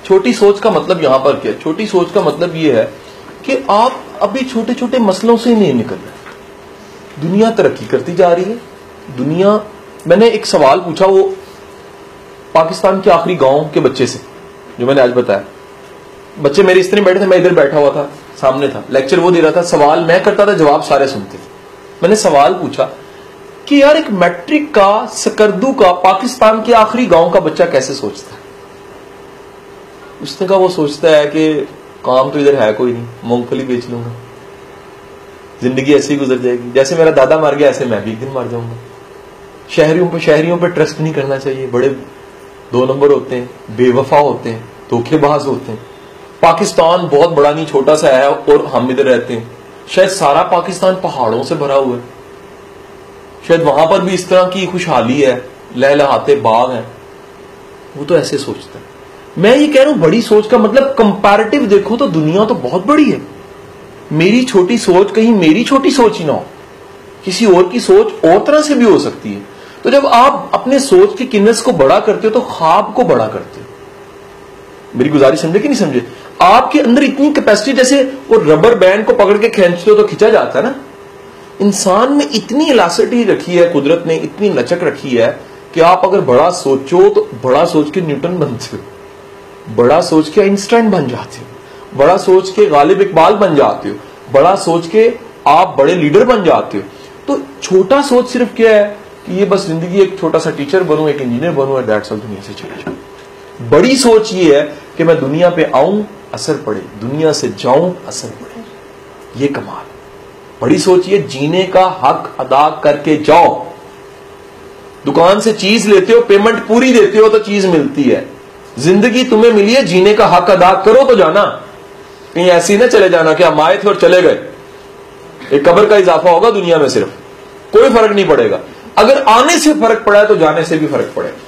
چھوٹی سوچ کا مطلب یہاں پر کیا ہے؟ چھوٹی سوچ کا مطلب یہ ہے کہ آپ ابھی چھوٹے چھوٹے مسئلوں سے نہیں نکل رہے. دنیا ترقی کرتی جا رہی ہے. دنیا، میں نے ایک سوال پوچھا وہ پاکستان کے آخری گاؤں کے بچے سے جو میں نے آج بتایا. بچے میرے اس طرح بیٹھے تھے، میں ادھر بیٹھا ہوا تھا، سامنے تھا، لیکچر وہ دے رہا تھا، سوال میں کرتا تھا، جواب سارے سنتے. میں نے سوال پوچھا کہ یار ایک میٹرک کا سکردو کا پاکستان کے آخری گاؤں کا بچہ کیسے سوچتا ہے؟ اس نے کہا وہ سوچتا ہے کہ کام تو ادھر ہے کوئی نہیں، مونگ پھلی بیچ لوں گا، زندگی ایسے ہی گزر جائے گی، جیسے میرا دادا مر گیا ایسے میں بھی ایک دن مر جاؤں گا. شہریوں پہ ٹرسٹ نہیں کرنا چاہیے، بڑے 2 نمبر ہوتے ہیں، بے وفا ہوتے ہیں، دھوکے باز ہوتے ہیں. پاکستان بہت بڑا نہیں، چھوٹا سا ہے اور ہم ادھر رہتے ہیں. شاید سارا پاکستان پہاڑوں سے بھرا ہوا ہے، شاید وہاں پر بھی اس طرح کی خوشحالی ہے، لہلہاتے باغ ہیں. وہ تو ایسے سوچتا ہے. میں یہ کہہ رہا ہوں بڑی سوچ کا مطلب کمپیریٹو دیکھو تو دنیا تو بہت بڑی ہے. میری چھوٹی سوچ کہیں میری چھوٹی سوچ ہی نہ ہو، کسی اور کی سوچ اور طرح سے بھی ہو سکتی ہے. تو جب آپ اپنے سوچ کی کنس کو بڑا کرتے ہو تو خواب کو بڑا کرتے ہو. میری گزارش سمجھے کہ نہیں سمجھے؟ آپ کے اندر اتنی کیپیسٹی، جیسے وہ ربر بینڈ کو پکڑ کے کھینچتے ہو تو کھینچا جاتا ہے نا. انسان میں اتنی الاسٹی رکھی ہے قدرت نے، اتنی لچک رکھی ہے کہ آپ اگر بڑا سوچو تو بڑا سوچ کے نیوٹن بنتے ہو، بڑا سوچ کے آئنسٹائن بن جاتے ہو، بڑا سوچ کے غالب اقبال بن جاتے ہو، بڑا سوچ کے آپ بڑے لیڈر بن جاتے ہو. تو چھوٹا سوچ صرف کیا ہے کہ یہ بس زندگی ایک چھوٹا سا ٹیچر بنوں، ایک انجینئر بنوں اور دیٹس آل، دنیا سے چلے جاؤں. بڑی سوچ یہ ہے کہ میں دنیا پہ آؤں اثر پڑے، دنیا سے جاؤں اثر پڑے. یہ کمال. بڑی سوچ یہ جینے کا حق ادا کر کے جاؤ. دکان سے چیز لیتے ہو، پیمنٹ پوری دیتے ہو تو چیز ملتی ہے. زندگی تمہیں ملی ہے، جینے کا حق ادا کرو تو جانا. کہیں ایسی نہ چلے جانا کہ ہم آئے تھے اور چلے گئے. ایک قبر کا اضافہ ہوگا دنیا میں، صرف کوئی فرق نہیں پڑے گا. اگر آنے سے فرق پڑا ہے تو جانے سے بھی فرق پڑے گا.